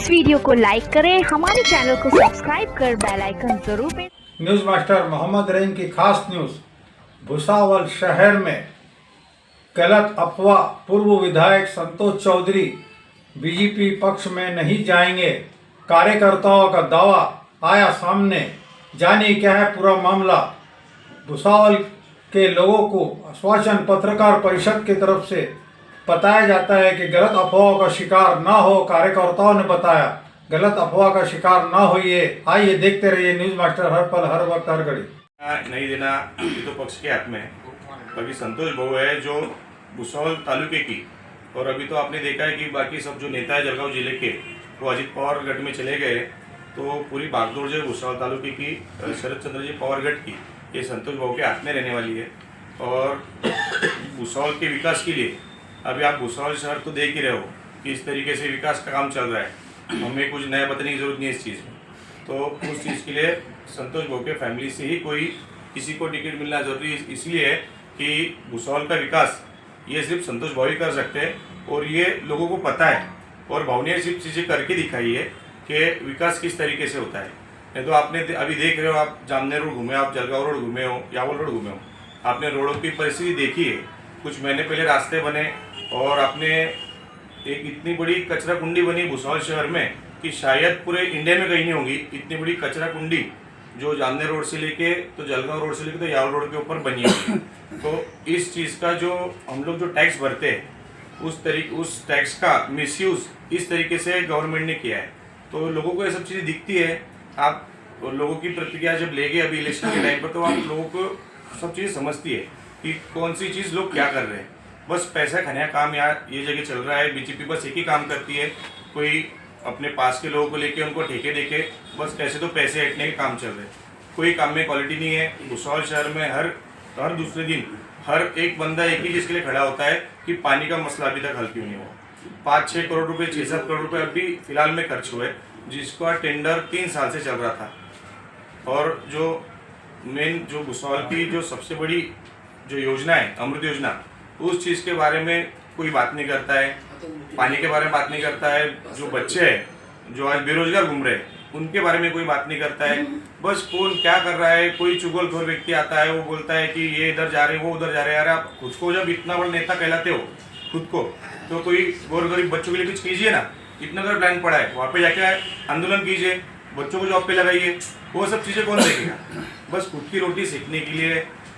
इस वीडियो को लाइक करें, हमारे चैनल को सब्सक्राइब कर बेल आइकन जरूर प्रेस। न्यूज़ मास्टर मोहम्मद रहीम की खास न्यूज़। भुसावल शहर में गलत अफवाह, पूर्व विधायक संतोष चौधरी बीजेपी पक्ष में नहीं जाएंगे, कार्यकर्ताओं का दावा आया सामने। जानिए क्या है पूरा मामला। भुसावल के लोगों को आश्वासन पत्रकार परिषद की तरफ से बताया जाता है कि गलत अफवाहों का शिकार ना हो। कार्यकर्ताओं ने बताया गलत अफवाह का शिकार ना होइए। आइए देखते रहिए न्यूज़ मास्टर, हर पल हर वक्त हर घड़ी। नहीं देना ये तो पक्ष के हाथ में है। बाकी संतोष बहु है जो भुसावल तालुके की, और अभी तो आपने देखा है कि बाकी सब जो नेता है जलगांव जिले के वो अजित पवार गढ़ में चले गए, तो पूरी भागदौड़ जो है भुसावल तालुके की शरद चंद्र जी पवार गढ़ की, ये संतोष बहु के हाथ में रहने वाली है। और भुसावल के विकास के लिए अभी आप भुसावल शहर तो देख ही रहे हो कि इस तरीके से विकास का काम चल रहा है। हमें कुछ नया बताने की जरूरत नहीं है इस चीज़ में। तो उस चीज़ के लिए संतोष बहु के फैमिली से ही कोई किसी को टिकट मिलना जरूरी इसलिए है कि भुसावल का विकास ये सिर्फ संतोष बहु ही कर सकते हैं, और ये लोगों को पता है। और भाव ने सिर्फ चीज़ें करके दिखाई है कि विकास किस तरीके से होता है। नहीं तो आपने अभी देख रहे हो, आप जामनेर रोड घूमे, आप जलगांव रोड घूमे हो, यावल रोड घूमे हो, आपने रोडों की परिस्थिति देखी है। कुछ महीने पहले रास्ते बने और आपने एक इतनी बड़ी कचरा कुंडी बनी भुसावल शहर में कि शायद पूरे इंडिया में कहीं नहीं होगी इतनी बड़ी कचरा कुंडी, जो जामनेर रोड से लेके तो जलगांव रोड से लेके तो यावल रोड के ऊपर बनी है। तो इस चीज़ का जो हम लोग जो टैक्स भरते हैं उस टैक्स का मिसयूज इस तरीके से गवर्नमेंट ने किया है। तो लोगों को ये सब चीज़ें दिखती है। आप लोगों की प्रतिक्रिया जब लेंगे अभी इलेक्शन के टाइम पर, तो आप लोगों को सब चीज़ें समझती है कि कौन सी चीज़ लोग क्या कर रहे हैं। बस पैसा खाने का काम यहाँ ये जगह चल रहा है। बीजेपी बस एक ही काम करती है, कोई अपने पास के लोगों को लेके उनको ठेके देके बस कैसे तो पैसे हटने के काम चल रहे हैं। कोई काम में क्वालिटी नहीं है। भुसावल शहर में हर दूसरे दिन हर एक बंदा एक ही चीज़ के लिए खड़ा होता है कि पानी का मसला अभी तक हल क्यों नहीं हुआ। 5-6 करोड़ रुपए 6-7 करोड़ रुपए अभी फिलहाल में खर्च हुए, जिसका टेंडर 3 साल से चल रहा था। और जो मेन जो भुसावल की जो सबसे बड़ी जो योजना है अमृत योजना, उस चीज़ के बारे में कोई बात नहीं करता है। पानी के बारे में बात नहीं करता है। जो बच्चे हैं जो आज बेरोजगार घूम रहे हैं उनके बारे में कोई बात नहीं करता है। बस कौन क्या कर रहा है, कोई चुगलखोर व्यक्ति आता है वो बोलता है कि ये इधर जा रहे हैं वो उधर जा रहे हैं। यार आप खुद को जब इतना बड़ा नेता कहलाते हो खुद को, तो कोई गौर गरीब बच्चों के लिए कुछ कीजिए ना। इतना अगर प्लान पड़ा है वहाँ पे जाके आंदोलन कीजिए, बच्चों को जॉब पे लगाइए। वो सब चीज़ें कौन देखेगा। बस खुद की रोटी सीखने के लिए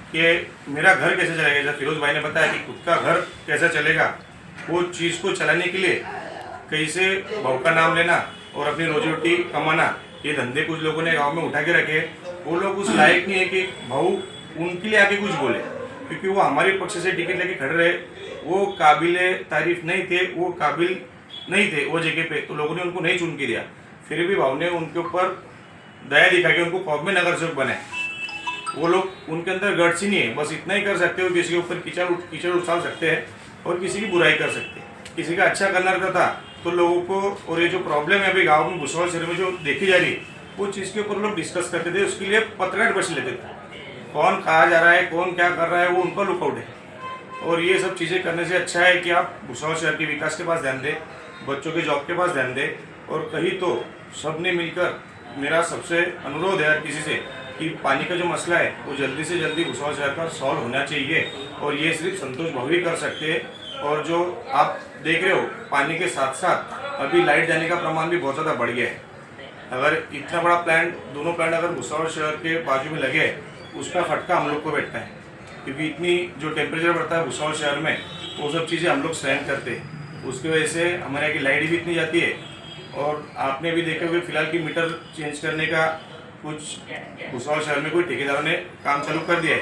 कि मेरा घर कैसे चलेगा, जैसा फिरोज भाई ने बताया कि खुद का घर कैसा चलेगा, वो चीज़ को चलाने के लिए कहीं से भाव का नाम लेना और अपनी रोजी रोटी कमाना, ये धंधे कुछ लोगों ने गांव में उठा के रखे। वो लोग उस लायक नहीं है कि भाव उनके लिए आके कुछ बोले, क्योंकि वो हमारे पक्ष से टिकट लेके खड़े रहे। वो काबिले तारीफ नहीं थे, वो काबिल नहीं थे वो जगह पे, तो लोगों ने उनको नहीं चुन के दिया। फिर भी भाव ने उनके ऊपर दया दिखा के उनको कौम में नगर सेवक बनाए। वो लोग उनके अंदर गट्स ही नहीं है। बस इतना ही कर सकते हो, किसी के ऊपर कीचड़ उछाल सकते हैं और किसी की बुराई कर सकते हैं। किसी का अच्छा करना रहता था तो लोगों को, और ये जो प्रॉब्लम है अभी गांव में भुसावल शहर में जो देखी जा रही है, वो चीज़ के ऊपर लोग डिस्कस करते थे। उसके लिए पत्रकार बच लेते थे। कौन कहाँ जा रहा है, कौन क्या कर रहा है, वो उनका लुकआउट है। और ये सब चीज़ें करने से अच्छा है कि आप भुसावल शहर के विकास के पास ध्यान दें, बच्चों के जॉब के पास ध्यान दें। और कहीं तो सबने मिलकर, मेरा सबसे अनुरोध है किसी से कि पानी का जो मसला है वो जल्दी से जल्दी भुसावल शहर का सॉल्व होना चाहिए। और ये सिर्फ संतोष बहु ही कर सकते हैं। और जो आप देख रहे हो पानी के साथ साथ अभी लाइट जाने का प्रमाण भी बहुत ज़्यादा बढ़ गया है। अगर इतना बड़ा प्लांट, दोनों प्लांट अगर भुसावल शहर के बाजू में लगे, उसका फटका हम लोग को बैठता है, क्योंकि इतनी जो टेम्परेचर बढ़ता है भुसावल शहर में, वो सब चीज़ें हम लोग सहन करते हैं। उसकी वजह से हमारे यहाँ की लाइट भी इतनी जाती है। और आपने भी देखा होगा फिलहाल की मीटर चेंज करने का कुछ भुसावल शहर में कोई ठेकेदारों ने काम चालू कर दिया है,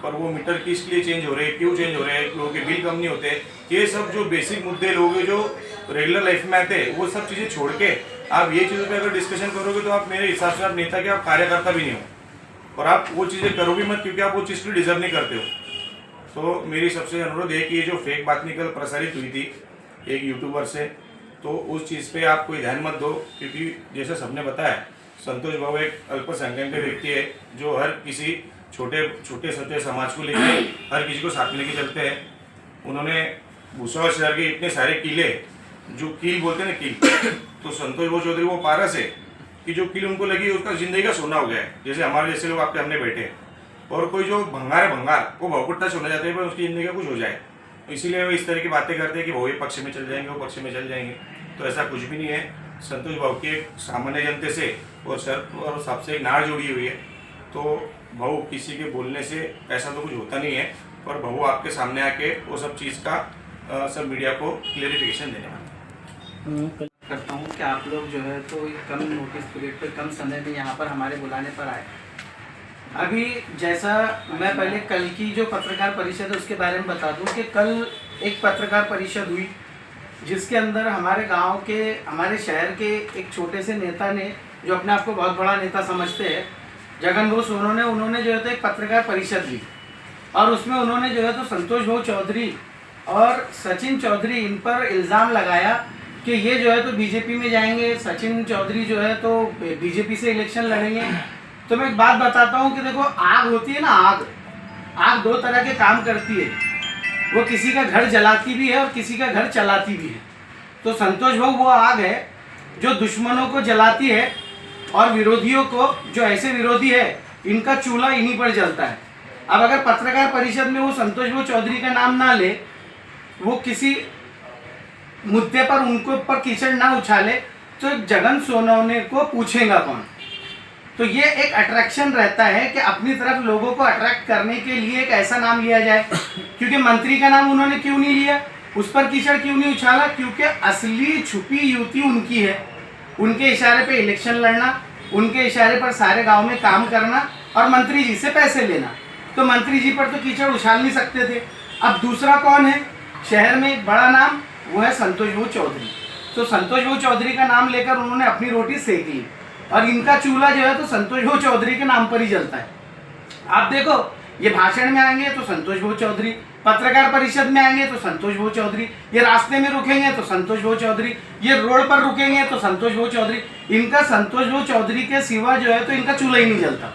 पर वो मीटर किस लिए चेंज हो रहे हैं, क्यों चेंज हो रहे हैं, लोगों के बिल कम नहीं होते, ये सब जो बेसिक मुद्दे लोग जो रेगुलर लाइफ में आते हैं वो सब चीज़ें छोड़ के आप ये चीज़ों पे अगर डिस्कशन करोगे तो आप मेरे हिसाब से आप नेता के आप कार्यकर्ता भी नहीं हो। और आप वो चीज़ें करोगे मत, क्योंकि आप वो चीज़ को डिजर्व नहीं करते हो। तो मेरी सबसे अनुरोध है कि ये जो फेक बात निकल प्रसारित हुई थी एक यूट्यूबर से, तो उस चीज़ पे आप कोई ध्यान मत दो, क्योंकि जैसे सबने बताया संतोष बहु एक अल्पसंख्यक व्यक्ति है जो हर किसी छोटे समाज को लेकर हर किसी को साथ लेके चलते हैं। उन्होंने भुसावल शहर के इतने सारे किले जो कील बोलते हैं ना कील, तो संतोष भाऊ चौधरी वो पारस है कि जो कील उनको लगी उसका जिंदगी का सोना हो गया है। जैसे हमारे जैसे लोग आपके हमने बैठे हैं, और कोई जो भंगार है भंगार वो भाव को टच होना चाहते हैं पर उसकी जिंदगी का कुछ हो जाए, इसीलिए वो इस तरह की बातें करते हैं कि भाव ये पक्ष में चल जाएंगे, वो पक्ष में चल जाएंगे। तो ऐसा कुछ भी नहीं है। संतोष भाऊ की एक सामान्य जनते से और सबसे एक नाड़ जोड़ी हुई है। तो भाऊ किसी के बोलने से ऐसा तो कुछ होता नहीं है, पर भाऊ आपके सामने आके वो सब चीज़ का सब मीडिया को क्लियरिफिकेशन देने वाले करता हूँ कि आप लोग जो है तो कम नोटिस पीरियड पर कम समय में यहाँ पर हमारे बुलाने पर आए। अभी जैसा मैं पहले कल की जो पत्रकार परिषद है उसके बारे में बता दूं कि कल एक पत्रकार परिषद हुई जिसके अंदर हमारे गांव के, हमारे शहर के एक छोटे से नेता ने, जो अपने आप को बहुत बड़ा नेता समझते हैं, जगन बोस, उन्होंने जो है तो एक पत्रकार परिषद ली और उसमें उन्होंने जो है तो संतोष भाऊ चौधरी और सचिन चौधरी इन पर इल्ज़ाम लगाया कि ये जो है तो बीजेपी में जाएंगे, सचिन चौधरी जो है तो बीजेपी से इलेक्शन लड़ेंगे। तो मैं एक बात बताता हूँ कि देखो, आग होती है ना, आग दो तरह के काम करती है। वो किसी का घर जलाती भी है और किसी का घर चलाती भी है। तो संतोष भाऊ वो आग है जो दुश्मनों को जलाती है और विरोधियों को, जो ऐसे विरोधी है इनका चूल्हा इन्हीं पर जलता है। अब अगर पत्रकार परिषद में वो संतोष भाऊ चौधरी का नाम ना ले, वो किसी मुद्दे पर उनको ऊपर कीचड़ ना उछाले, तो जगन सोनवणे को पूछेगा कौन। तो ये एक अट्रैक्शन रहता है कि अपनी तरफ लोगों को अट्रैक्ट करने के लिए एक ऐसा नाम लिया जाए। क्योंकि मंत्री का नाम उन्होंने क्यों नहीं लिया, उस पर कीचड़ क्यों नहीं उछाला? क्योंकि असली छुपी युति उनकी है। उनके इशारे पे इलेक्शन लड़ना, उनके इशारे पर सारे गांव में काम करना और मंत्री जी से पैसे लेना। तो मंत्री जी पर तो कीचड़ उछाल नहीं सकते थे। अब दूसरा कौन है शहर में एक बड़ा नाम, वो है संतोष भाऊ चौधरी। तो संतोष भाऊ चौधरी का नाम लेकर उन्होंने अपनी रोटी सेक ली और इनका चूल्हा जो है तो संतोष भाऊ चौधरी के नाम पर ही जलता है। आप देखो, ये भाषण में आएंगे तो संतोष भाऊ चौधरी, पत्रकार परिषद में आएंगे तो संतोष भाऊ चौधरी, ये रास्ते में रुकेंगे तो संतोष भाऊ चौधरी, ये रोड पर रुकेंगे तो संतोष भाऊ चौधरी। इनका संतोष भाऊ चौधरी के सिवा जो है तो इनका चूल्हा ही नहीं जलता।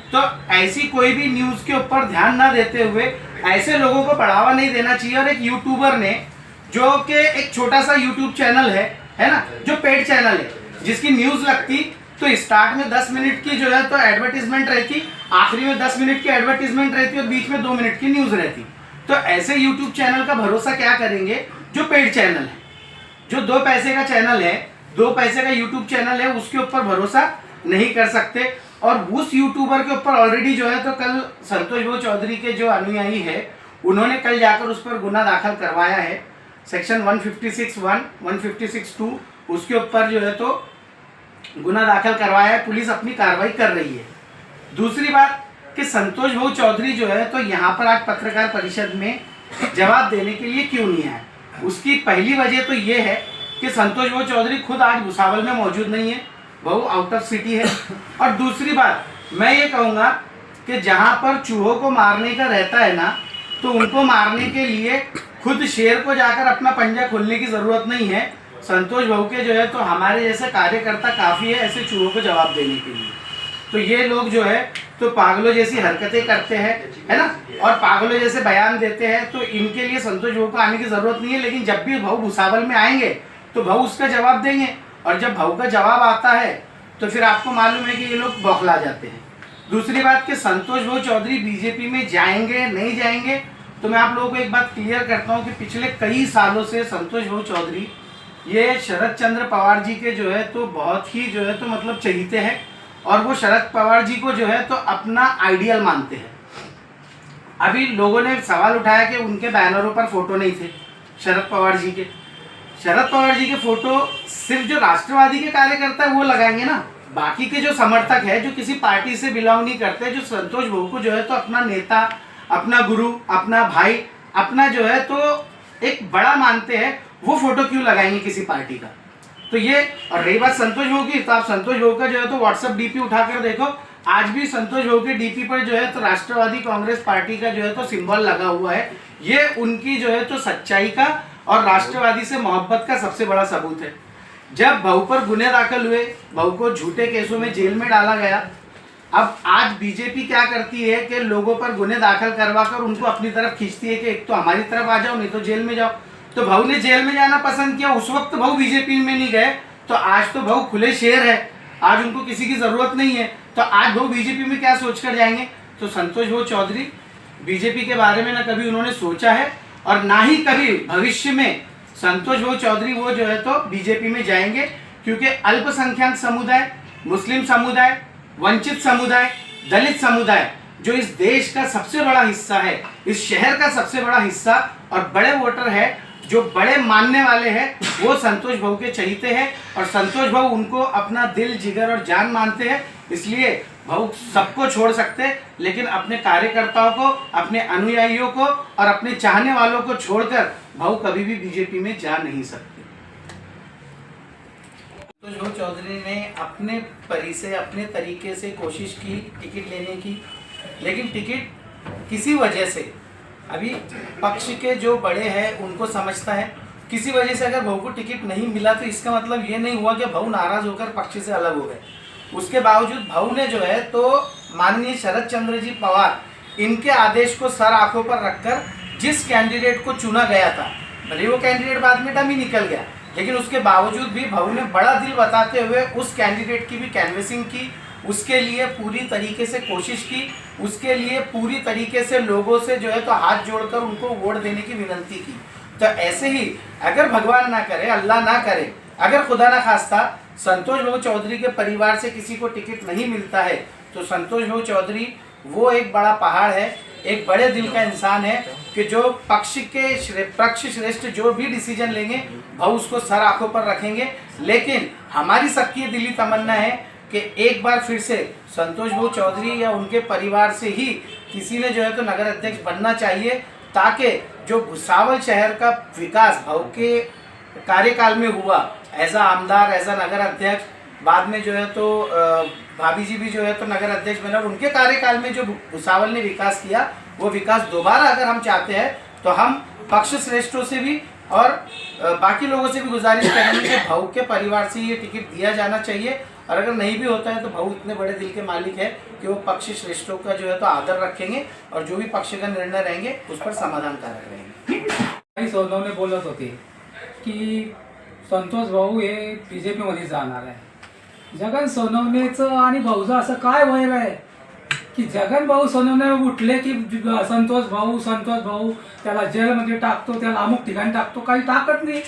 तो ऐसी कोई भी न्यूज़ के ऊपर ध्यान ना देते हुए ऐसे लोगों को बढ़ावा नहीं देना चाहिए। और एक यूट्यूबर ने, जो कि एक छोटा सा यूट्यूब चैनल है ना, जो पेड चैनल है, जिसकी न्यूज़ लगती तो स्टार्ट में 10 मिनट की जो है तो एडवर्टीजमेंट रहती, आखिरी में 10 मिनट की एडवर्टीजमेंट रहती और बीच में 2 मिनट की न्यूज़ रहती। तो ऐसे यूट्यूब चैनल का भरोसा क्या करेंगे जो पेड चैनल है, जो 2 पैसे का चैनल है, 2 पैसे का यूट्यूब चैनल है, उसके ऊपर भरोसा नहीं कर सकते। और उस यूट्यूबर के ऊपर ऑलरेडी जो है तो कल संतोष भाऊ चौधरी के जो अनुयायी है उन्होंने कल जाकर उस पर गुना दाखिल करवाया है, सेक्शन 156(1), 156(2) उसके ऊपर जो है तो गुना दाखिल करवाया है। पुलिस अपनी कार्रवाई कर रही है। दूसरी बात कि संतोष भाऊ चौधरी जो है तो यहाँ पर आज पत्रकार परिषद में जवाब देने के लिए क्यों नहीं आए, उसकी पहली वजह तो ये है कि संतोष भाऊ चौधरी खुद आज भुसावल में मौजूद नहीं है, वो आउट ऑफ सिटी है। और दूसरी बात मैं ये कहूँगा कि जहाँ पर चूहों को मारने का रहता है ना, तो उनको मारने के लिए खुद शेर को जाकर अपना पंजा खोलने की ज़रूरत नहीं है। संतोष भाऊ के जो है तो हमारे जैसे कार्यकर्ता काफ़ी है ऐसे चूहों को जवाब देने के लिए। तो ये लोग जो है तो पागलों जैसी हरकतें करते हैं, है ना, और पागलों जैसे बयान देते हैं। तो इनके लिए संतोष भाऊ को आने की ज़रूरत नहीं है। लेकिन जब भी भाऊ भुसावल में आएंगे तो भाऊ उसका जवाब देंगे, और जब भाऊ का जवाब आता है तो फिर आपको मालूम है कि ये लोग बौखला जाते हैं। दूसरी बात कि संतोष भाऊ चौधरी बीजेपी में जाएंगे नहीं जाएंगे, तो मैं आप लोगों को एक बात क्लियर करता हूँ कि पिछले कई सालों से संतोष भाऊ चौधरी ये शरद चंद्र पवार जी के जो है तो बहुत ही जो है तो मतलब चहीते हैं, और वो शरद पवार जी को जो है तो अपना आइडियल मानते हैं। अभी लोगों ने सवाल उठाया कि उनके बैनरों पर फोटो नहीं थे शरद पवार जी के। शरद पवार जी के फोटो सिर्फ जो राष्ट्रवादी के कार्यकर्ता है वो लगाएंगे ना, बाकी के जो समर्थक है, जो किसी पार्टी से बिलोंग नहीं करते, जो संतोष भाऊ को जो है तो अपना नेता, अपना गुरु, अपना भाई, अपना जो है तो एक बड़ा मानते हैं, वो फोटो क्यों लगाएंगे किसी पार्टी का। तो ये, और रही बात संतोष भाऊ की, तो आप संतोष भाऊ का जो है तो व्हाट्सएप डीपी उठाकर देखो, आज भी संतोष भाऊ के डीपी पर जो है तो राष्ट्रवादी कांग्रेस पार्टी का जो है तो सिंबल लगा हुआ है। ये उनकी जो है तो सच्चाई का और राष्ट्रवादी से मोहब्बत का सबसे बड़ा सबूत है। जब भाऊ पर गुने दाखिल हुए, भाऊ को झूठे केसों में जेल में डाला गया, अब आज बीजेपी क्या करती है कि लोगों पर गुने दाखिल करवा कर उनको अपनी तरफ खींचती है कि एक तो हमारी तरफ आ जाओ, नहीं तो जेल में जाओ। तो भाऊ ने जेल में जाना पसंद किया, उस वक्त भाऊ बीजेपी में नहीं गए, तो आज तो भाऊ खुले शेर है, आज उनको किसी की जरूरत नहीं है, तो आज भाऊ बीजेपी में क्या सोचकर जाएंगे। तो संतोष भाऊ चौधरी बीजेपी के बारे में ना कभी उन्होंने सोचा है और ना ही कभी भविष्य में संतोष भाऊ चौधरी वो जो है तो बीजेपी में जाएंगे, क्योंकि अल्पसंख्यक समुदाय, मुस्लिम समुदाय, वंचित समुदाय, दलित समुदाय जो इस देश का सबसे बड़ा हिस्सा है, इस शहर का सबसे बड़ा हिस्सा और बड़े वोटर है, जो बड़े मानने वाले हैं, वो संतोष भाऊ के चहीते हैं और संतोष भाऊ उनको अपना दिल, जिगर और जान मानते हैं। इसलिए भाऊ सबको छोड़ सकते, लेकिन अपने कार्यकर्ताओं को, अपने अनुयायियों को और अपने चाहने वालों को छोड़कर भाऊ कभी भी बीजेपी में जा नहीं सकते। संतोष भाऊ चौधरी ने अपने परी से, अपने तरीके से कोशिश की टिकट लेने की, लेकिन टिकट किसी वजह से अभी पक्ष के जो बड़े हैं उनको समझता है, किसी वजह से अगर भाऊ को टिकट नहीं मिला तो इसका मतलब ये नहीं हुआ कि भाऊ नाराज होकर पक्ष से अलग हो गए। उसके बावजूद भाऊ ने जो है तो माननीय शरद चंद्र जी पवार, इनके आदेश को सर आंखों पर रखकर जिस कैंडिडेट को चुना गया था, भले वो कैंडिडेट बाद में डमी निकल गया, लेकिन उसके बावजूद भी भाऊ ने बड़ा दिल बताते हुए उस कैंडिडेट की भी कैनवेसिंग की, उसके लिए पूरी तरीके से कोशिश की, उसके लिए पूरी तरीके से लोगों से जो है तो हाथ जोड़कर उनको वोट देने की विनती की। तो ऐसे ही अगर भगवान ना करे, अल्लाह ना करे, अगर खुदा ना खास्ता संतोष भाऊ चौधरी के परिवार से किसी को टिकट नहीं मिलता है, तो संतोष भाऊ चौधरी वो एक बड़ा पहाड़ है, एक बड़े दिल का इंसान है कि जो पक्ष श्रेष्ठ जो भी डिसीजन लेंगे भाऊ उसको सर आंखों पर रखेंगे। लेकिन हमारी सबकी दिली तमन्ना है कि एक बार फिर से संतोष भाऊ चौधरी या उनके परिवार से ही किसी ने जो है तो नगर अध्यक्ष बनना चाहिए, ताकि जो भुसावल शहर का विकास भाऊ के कार्यकाल में हुआ, एज आमदार, एज नगर अध्यक्ष, बाद में जो है तो भाभी जी भी जो है तो नगर अध्यक्ष बने, और उनके कार्यकाल में जो भुसावल ने विकास किया वो विकास दोबारा अगर हम चाहते हैं तो हम पक्ष श्रेष्ठों से भी और बाकी लोगों से भी गुजारिश करेंगे कि भाऊ के परिवार से ये टिकट दिया जाना चाहिए, और अगर नहीं भी होता है तो भाऊ इतने बड़े दिल के मालिक है कि वो पक्ष श्रेष्ठों का जो है तो आदर रखेंगे और जो भी पक्ष का निर्णय रहेंगे उस पर समाधानकारक रहेंगे। सोनवणे बोलत होते की संतोष भाऊ हे बीजेपी मध्ये जाणार आहे। जगन सोनवणेचं आणि भाऊचं असं काय वैर आहे की जगन भाऊ सोनवणे उठले की संतोष भाऊ त्याला जेलमध्ये टाकतो, त्याला अमुक ठिकाणी टाकतो, काही टाकत नाही,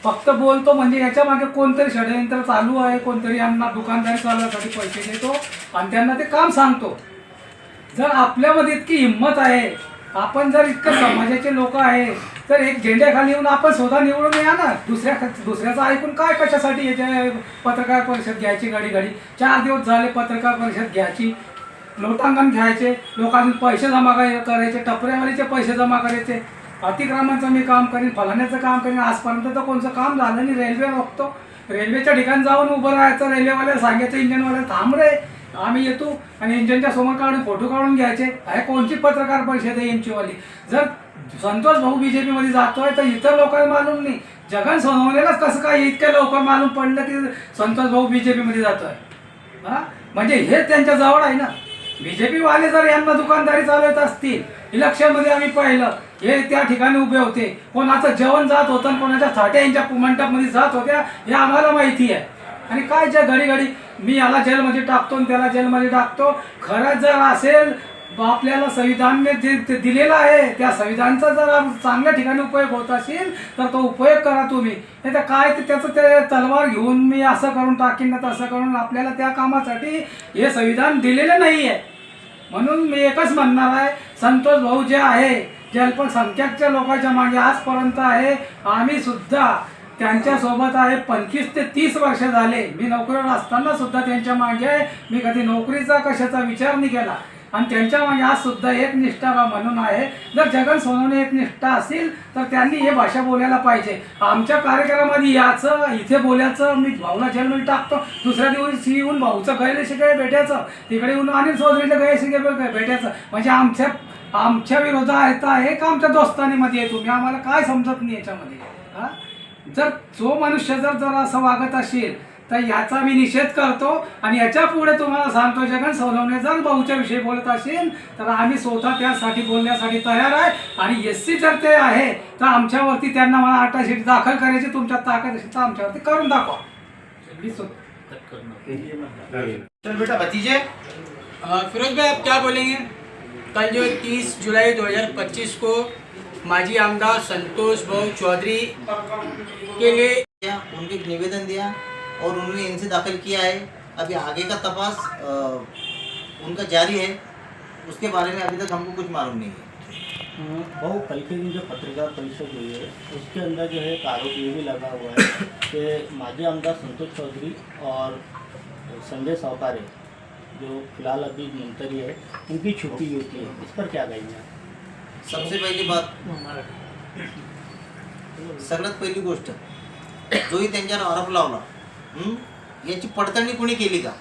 फक्त बोलतो। म्हणजे याच्या मागे कोणतरी षडयंत्र चालू आहे, कोणतरी यांना दुकानदारी चालवण्यासाठी पैसे देतो आणि त्यांना ते काम सांगतो। जर आपल्यामध्ये इतकी हिंमत आहे, आपण जर इतकं समाजाचे लोक आहे, तर एक झेंड्याखाली येऊन आपण स्वतः निवडून या ना। दुसऱ्याचं ऐकून काय कशासाठी याच्या पत्रकार परिषद घ्यायची, घडी 4 दिवस झाले पत्रकार परिषद घ्यायची, लोटांगण घ्यायचे, लोकांनी पैसे जमा करायचे, टपऱ्यावालीचे पैसे जमा करायचे, अतिक्रमणाचं मी काम करीन, फलाण्याचं काम करीन। आजपर्यंत तर कोणतं काम झालं नाही। रेल्वे बघतो, रेल्वेच्या ठिकाणी जाऊन उभं राहायचं, रेल्वेवाल्याला सांगायचं इंजनवाल्याला थांब रे आम्ही येतो, आणि इंजनच्या समोर काढून फोटो काढून घ्यायचे। आहे कोणची पत्रकार परिषद आहे यांचीवाली। जर संतोष भाऊ बीजेपी मध्ये जातोय तर इतर लोकांना मालूम नाही, जगन सोनवणेलाच कसं काय इतक्या लवकर मालूम पडलं की संतोष भाऊ बीजेपी मध्ये जातोय। हा म्हणजे हे त्यांच्या जवळ आहे ना। बीजेपी वाले जर यांना दुकानदारी चालवत असतील, इलेक्शन मध्ये आम्ही पाहिलं हे त्या ठिकाणी उभे होते, कोणाचं जेवण जात होतं, कोणाच्या थाट्या यांच्या मंडपमध्ये जात होत्या, हे आम्हाला माहिती आहे। आणि काय ज्या घडी मी याला जेलमध्ये टाकतो आणि त्याला जेलमध्ये टाकतो, खरं जर असेल आपल्याला संविधानने जे दिलेलं आहे त्या संविधानाचा जर चांगल्या ठिकाणी उपयोग होत असेल तर तो उपयोग करा तुम्ही। नाही तर काय ते त्याचं ते तलवार घेऊन मी असं करून टाकीन ना तसं करून, आपल्याला त्या कामासाठी हे संविधान दिलेलं नाही आहे। म्हणून मी एकच म्हणणार आहे, संतोष भाऊ जे आहे, जे अल्पसंख्याकच्या लोकांच्या मागे आजपर्यंत आहे, आम्ही सुद्धा त्यांच्या सोबत आहे। 25 ते 30 वर्ष झाले मी नोकरीवर असताना सुद्धा त्यांच्या मागे आहे। मी कधी नोकरीचा कशाचा विचार नाही केला आणि त्यांच्या मागे आज सुद्धा एक निष्ठा म्हणून आहे। जर जगन सोनवणे एक निष्ठा असेल तर त्यांनी हे भाषा बोलायला पाहिजे। आमच्या कार्यक्रमामध्ये याचं, इथे बोलायचं, मी भाऊला जेलमध्ये टाकतो, दुसऱ्या दिवशी येऊन भाऊचं गैरशिकाय भेटायचं, तिकडे येऊन अनिल चौधरीला गैरशिकाय भेटायचं, म्हणजे आमच्या विरोधात आहे का आमच्या दोस्तानीमध्ये आहे तुम्ही? आम्हाला काय समजत नाही याच्यामध्ये। जर जो मनुष्य जर असं वागत असेल तर याचा मी निषेध करतो आणि याच्या पुढे तुम्हाला सांगतो, जगन सोनवणे जर भाऊच्या विषयी बोलत असेल तर आम्ही स्वतः त्यासाठी बोलण्यासाठी तयार आहे. आणि SC जर ते आहे तर आमच्यावरती त्यांना मला अटॅचिट दाखल करायची तुमच्या ताकद असेल तर आमच्यावरती करून दाखवा. चल बेटा भतीजे, फिरोज भाई आप क्या बोलेंगे? कल जो 30 जुलाई 2025 को माजी आमदार संतोष भाऊ चौधरी के लिए उनके एक निवेदन दिया और उन्होंने इनसे दाखिल किया है. अभी आगे का तपास उनका जारी है. उसके बारे में अभी तक हमको कुछ मालूम नहीं है. बहु कल के दिन जो पत्रकार परिषद हुई है उसके अंदर जो है एक आरोप ये भी लगा हुआ है कि माजी आमदार संतोष चौधरी और संजय सावकारे जो फिलहाल अभी मंत्री है उनकी छुट्टी होती है. इस पर क्या कहेंगे? सबसे पहिली बात, सगळ्यात पहिली गोष्ट, जोही त्यांच्यावर आरोप लावला याची पडताळणी कोणी केली का?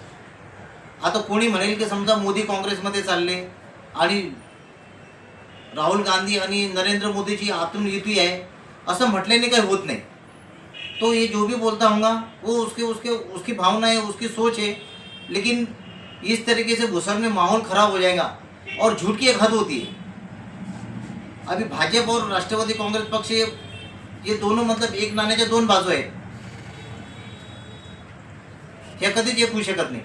आता कोणी म्हणेल की समजा मोदी काँग्रेसमध्ये चालले आणि राहुल गांधी आणि नरेंद्र मोदीची आतून युती आहे असं म्हटल्याने काही होत नहीं. तो ये जो भी बोलता होगा वो उसकी भावना है, उसकी सोच है. लेकिन इस तरीके से घुसर में माहौल खराब हो जाएगा. और झूठ की एक हद होती है. अभी भाजपा और राष्ट्रवादी कांग्रेस पक्ष ये दोनों मतलब एक नाण्याच्या दोन बाजू आहेत. हे कधीच एक होऊ शकत नाही.